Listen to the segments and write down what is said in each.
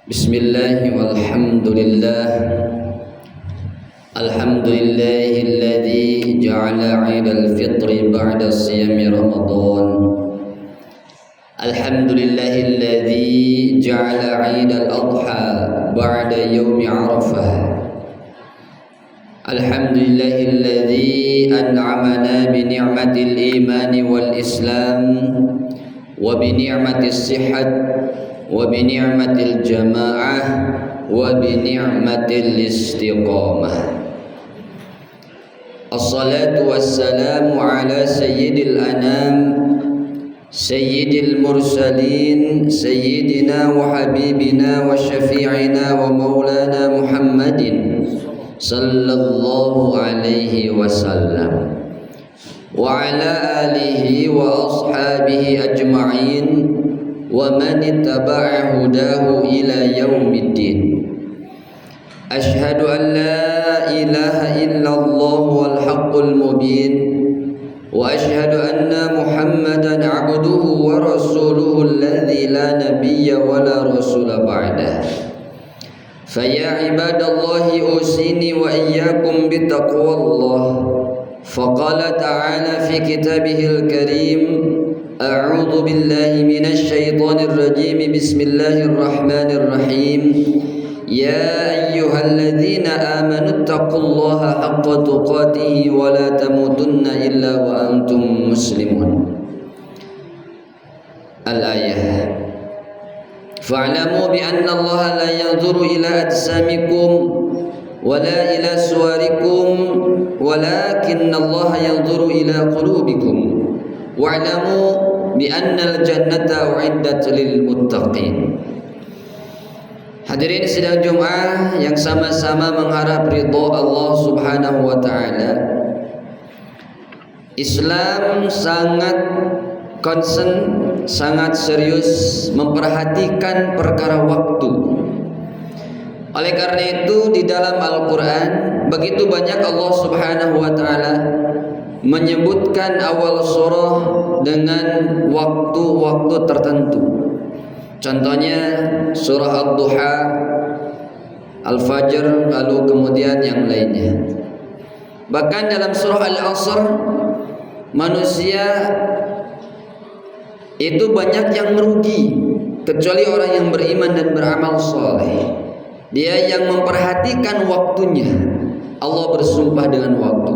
Bismillah walhamdulillah. Alhamdulillahilladzi ja'ala 'idal fitri ba'da siyami Ramadan. Alhamdulillahilladzi ja'ala 'idal adha ba'da yaumi Arafah. Alhamdulillahilladzi an'amana bi ni'matil imani wal islam wa bi ni'matis sihhat wa bi ni'matil jamaah wa bi ni'matil istiqamah. Assalatu wassalamu ala sayyidil anam sayyidil mursalin sayyidina wa habibina wa syafi'ina wa maulana Muhammadin sallallahu alaihi wasallam wa ala alihi wa ashabihi ajma'in wa man ittaba'a hudahu ila yaumiddin. Asyhadu an la ilaha illallah wal haqqul mubin wa asyhadu anna Muhammadan 'abduhu wa rasuluhu alladzi la nabiyya wa la rasula ba'dah. Faya ibadallahi usini wa iyyakum bittaqwallah. Faqala ta'ala fi kitabihil karim, a'udzu billahi minasy syaithanir rajim. Bismillahir rahmanir rahim. Ya ayyuhalladzina amanu taqullaha haqqa tuqatih wa la tamutunna illa wa antum muslimun. Al-ayah. Fa'lamu bi anna Allah la yanzuru ila ajsamikum wa la ila suwarikum walakinna Allah yanzuru ila qulubikum. Wa'lamu bi anna al-jannata u'iddat lil muttaqin. Hadirin sidang Jumat yang sama-sama mengharap ridha Allah Subhanahu wa taala. Islam sangat concern, sangat serius memperhatikan perkara waktu. Oleh karena itu di dalam Al-Qur'an begitu banyak Allah Subhanahu wa taala menyebutkan awal surah dengan waktu-waktu tertentu. Contohnya surah Ad-Duha, Al-Fajr, lalu kemudian yang lainnya. Bahkan dalam surah Al-Asr manusia itu banyak yang merugi kecuali orang yang beriman dan beramal soleh. Dia yang memperhatikan waktunya. Allah bersumpah dengan waktu.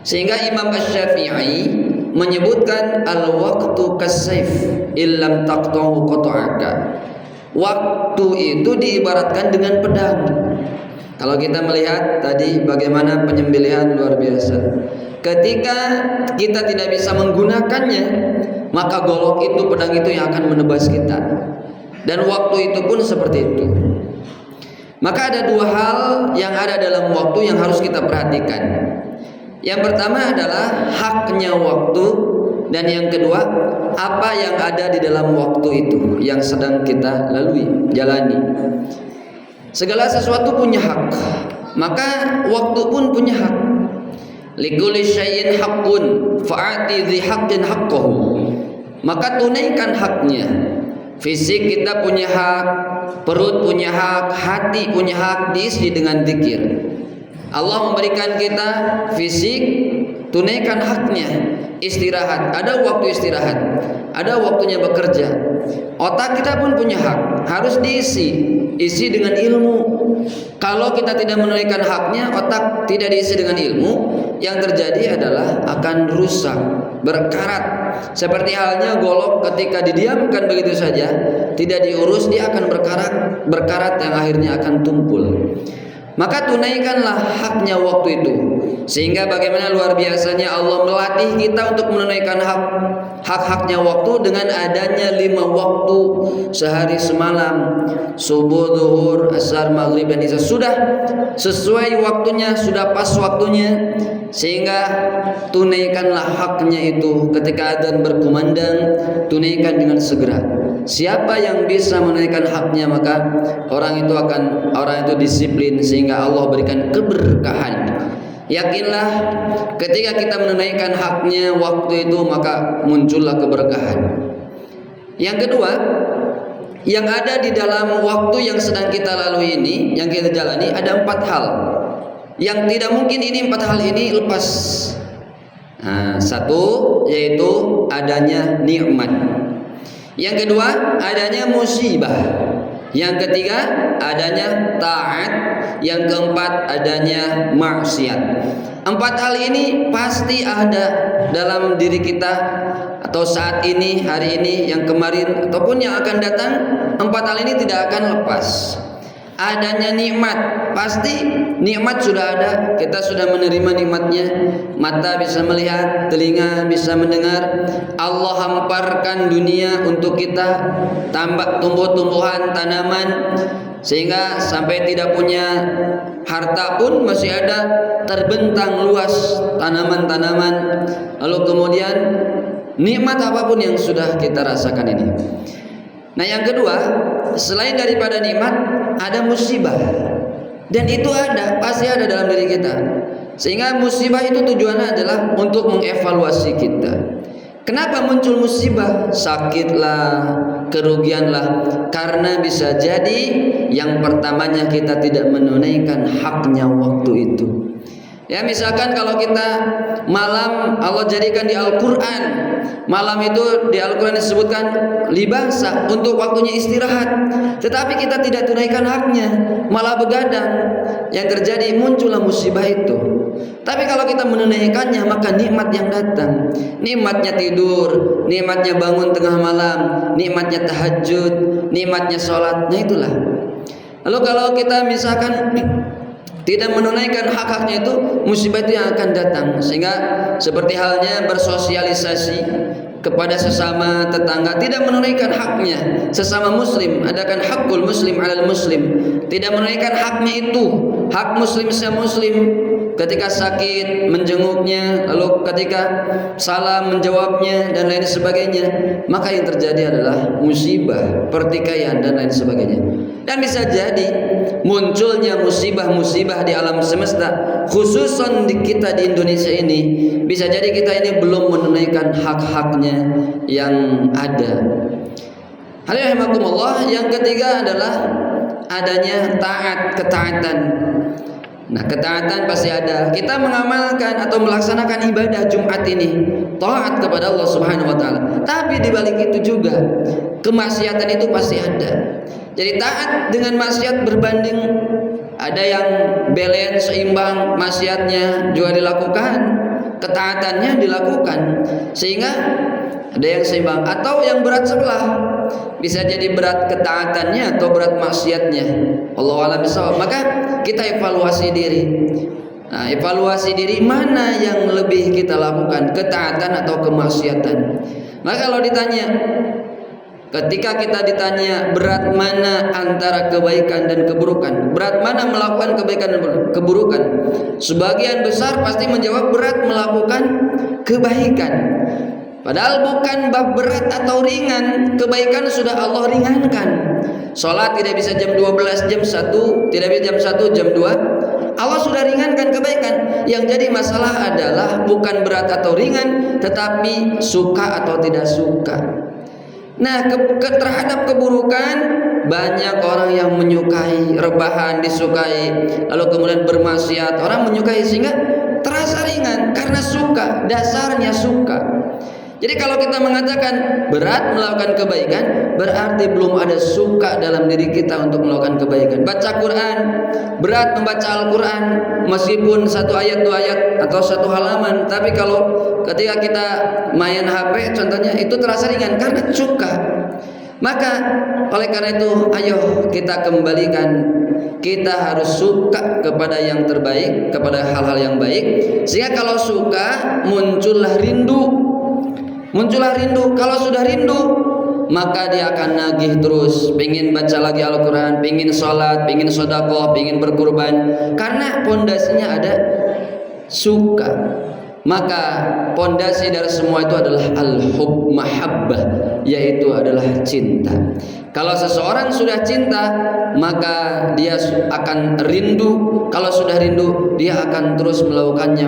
Sehingga Imam Asy-Syafi'i menyebutkan al-waqtu kasayf illam taqtahu qata'aka. Waktu itu diibaratkan dengan pedang. Kalau kita melihat tadi bagaimana penyembelihan luar biasa. Ketika kita tidak bisa menggunakannya, maka golok itu, pedang itu yang akan menebas kita. Dan waktu itu pun seperti itu. Maka ada dua hal yang ada dalam waktu yang harus kita perhatikan. Yang pertama adalah haknya waktu, dan yang kedua apa yang ada di dalam waktu itu yang sedang kita jalani. Segala sesuatu punya hak, maka waktu pun punya hak. Likulli syai'in haqqun fa'ati dzi haqqin haqqahu. Maka tunaikan haknya. Fisik kita punya hak, perut punya hak, hati punya hak, diisi dengan zikir. Allah memberikan kita fisik, tunaikan haknya. Istirahat, ada waktu istirahat, ada waktunya bekerja. Otak kita pun punya hak, harus isi dengan ilmu. Kalau kita tidak menunaikan haknya, otak tidak diisi dengan ilmu, yang terjadi adalah akan rusak, berkarat. Seperti halnya golok ketika didiamkan begitu saja, tidak diurus, dia akan berkarat yang akhirnya akan tumpul. Maka tunaikanlah haknya waktu itu. Sehingga bagaimana luar biasanya Allah melatih kita untuk menunaikan hak-haknya waktu dengan adanya 5 waktu sehari semalam. Subuh, zuhur, asar, maghrib, dan isya. Sudah sesuai waktunya, sudah pas waktunya. Sehingga tunaikanlah haknya itu. Ketika adzan berkumandang, tunaikan dengan segera. Siapa yang bisa menunaikan haknya, maka orang itu disiplin sehingga Allah berikan keberkahan. Yakinlah ketika kita menunaikan haknya waktu itu, maka muncullah keberkahan. Yang kedua, yang ada di dalam waktu yang sedang kita lalui ini, yang kita jalani, ada 4 hal yang tidak mungkin ini 4 hal ini lepas. Nah, satu yaitu adanya nikmat. Yang kedua adanya musibah. Yang ketiga adanya taat. Yang keempat adanya maksiat. 4 hal ini pasti ada dalam diri kita, atau saat ini, hari ini, yang kemarin, ataupun yang akan datang. 4 hal ini tidak akan lepas. Adanya nikmat, pasti nikmat sudah ada, kita sudah menerima nikmatnya. Mata bisa melihat, telinga bisa mendengar. Allah hamparkan dunia untuk kita, tambah tumbuh-tumbuhan, tanaman, sehingga sampai tidak punya harta pun masih ada terbentang luas tanaman-tanaman. Lalu kemudian nikmat apapun yang sudah kita rasakan ini. Nah, yang kedua, selain daripada nikmat, ada musibah. Dan itu ada, pasti ada dalam diri kita. Sehingga musibah itu tujuannya adalah untuk mengevaluasi kita. Kenapa muncul musibah? Sakitlah, kerugianlah. Karena bisa jadi yang pertamanya kita tidak menunaikan haknya waktu itu. Ya, misalkan kalau kita malam, Allah jadikan di Al-Quran, malam itu di Al-Quran disebutkan libasa, untuk waktunya istirahat, tetapi kita tidak tunaikan haknya, malah begadang. Yang terjadi muncullah musibah itu. Tapi kalau kita menunaikannya, maka nikmat yang datang, nikmatnya tidur, nikmatnya bangun tengah malam, nikmatnya tahajud, nikmatnya sholat. Nah itulah. Lalu kalau kita misalkan tidak menunaikan hak-haknya, itu musibah itu yang akan datang. Sehingga seperti halnya bersosialisasi kepada sesama tetangga, tidak menunaikan haknya. Sesama muslim, adakan hakul muslim alal muslim, tidak menunaikan haknya itu, hak muslim se-muslim. Ketika sakit menjenguknya, lalu ketika salah menjawabnya, dan lain sebagainya. Maka yang terjadi adalah musibah, pertikaian, dan lain sebagainya. Dan bisa jadi munculnya musibah-musibah di alam semesta, khususan di kita di Indonesia ini, bisa jadi kita ini belum menunaikan hak-haknya yang ada. Hadirin rahimakumullah, yang ketiga adalah adanya taat, ketaatan. Nah, ketaatan pasti ada. Kita mengamalkan atau melaksanakan ibadah Jumat ini, taat kepada Allah Subhanahu wa taala. Tapi di balik itu juga kemaksiatan itu pasti ada. Jadi taat dengan maksiat berbanding, ada yang balance, seimbang, maksiatnya juga dilakukan, ketaatannya dilakukan, sehingga ada yang seimbang. Atau yang berat sebelah, bisa jadi berat ketaatannya atau berat maksiatnya. Allahu a'lam bishawab. Maka kita evaluasi diri. Nah, evaluasi diri, mana yang lebih kita lakukan, ketaatan atau kemaksiatan. Maka kalau ditanya, ketika kita ditanya berat mana antara kebaikan dan keburukan, berat mana melakukan kebaikan dan keburukan, sebagian besar pasti menjawab berat melakukan kebaikan. Padahal bukan bab berat atau ringan, kebaikan sudah Allah ringankan. Sholat tidak bisa jam 12, jam 1, tidak bisa jam 1, jam 2. Allah sudah ringankan kebaikan. Yang jadi masalah adalah bukan berat atau ringan, tetapi suka atau tidak suka. Nah, terhadap keburukan, banyak orang yang menyukai, rebahan disukai, lalu kemudian bermaksiat, orang menyukai, sehingga terasa ringan karena suka, dasarnya suka. Jadi kalau kita mengatakan berat melakukan kebaikan, berarti belum ada suka dalam diri kita untuk melakukan kebaikan. Baca Quran, berat membaca Al-Quran, meskipun 1 ayat 2 ayat atau 1 halaman. Tapi kalau ketika kita main HP contohnya, itu terasa ringan karena suka. Maka oleh karena itu, ayo kita kembalikan, kita harus suka kepada yang terbaik, kepada hal-hal yang baik. Sehingga kalau suka, muncullah rindu. Kalau sudah rindu, maka dia akan nagih terus, pengen baca lagi Al-Quran, pengen sholat, pengen sedekah, pengen berkurban, karena pondasinya ada suka. Maka pondasi dari semua itu adalah al-hub, mahabbah, yaitu adalah cinta. Kalau seseorang sudah cinta, maka dia akan rindu. Kalau sudah rindu, dia akan terus melakukannya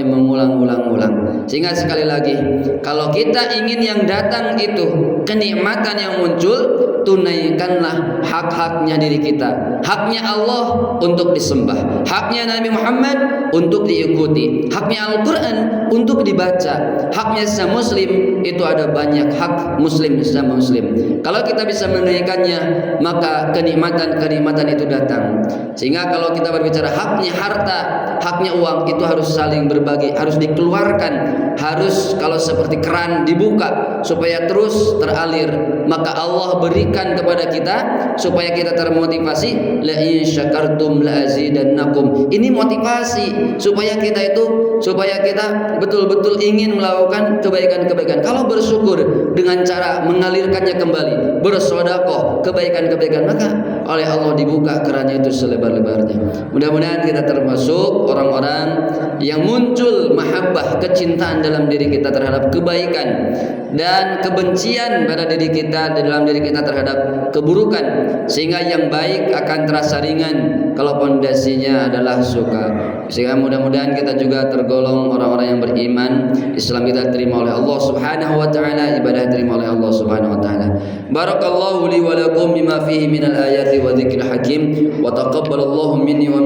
mengulang-ulang. Sehingga sekali lagi, kalau kita ingin yang datang itu kenikmatan yang muncul, tunaikanlah hak-haknya diri kita. Haknya Allah untuk disembah, haknya Nabi Muhammad untuk diikuti, haknya Al-Quran untuk dibaca, haknya sesama muslim. Itu ada banyak hak muslim sesama muslim. Kalau kita bisa menunaikannya, maka kenikmatan itu datang. Sehingga kalau kita berbicara haknya harta, haknya uang, itu harus saling berbagi, harus dikeluarkan, harus kalau seperti keran dibuka supaya terus teralir. Maka Allah berikan kepada kita supaya kita termotivasi, la in syakartum la azidannakum. Ini motivasi supaya kita betul-betul ingin melakukan kebaikan-kebaikan. Kalau bersyukur dengan cara mengalirkannya kembali, bersedekah, kebaikan-kebaikan, maka oleh Allah dibuka kerannya itu selebar-lebarnya. Mudah-mudahan kita termasuk orang-orang yang muncul mahabbah, kecintaan dalam diri kita terhadap kebaikan, dan kebencian pada diri kita, dalam diri kita terhadap keburukan, sehingga yang baik akan terasa ringan kalau pondasinya adalah suka. Sehingga mudah-mudahan kita juga tergolong orang-orang yang beriman. Islam kita terima oleh Allah Subhanahu wa taala, ibadah terima oleh Allah Subhanahu wa taala. Barakallahu li wa lakum bima fihi minal ayati wa dzikril hakim, wa taqabbalallahu minni wa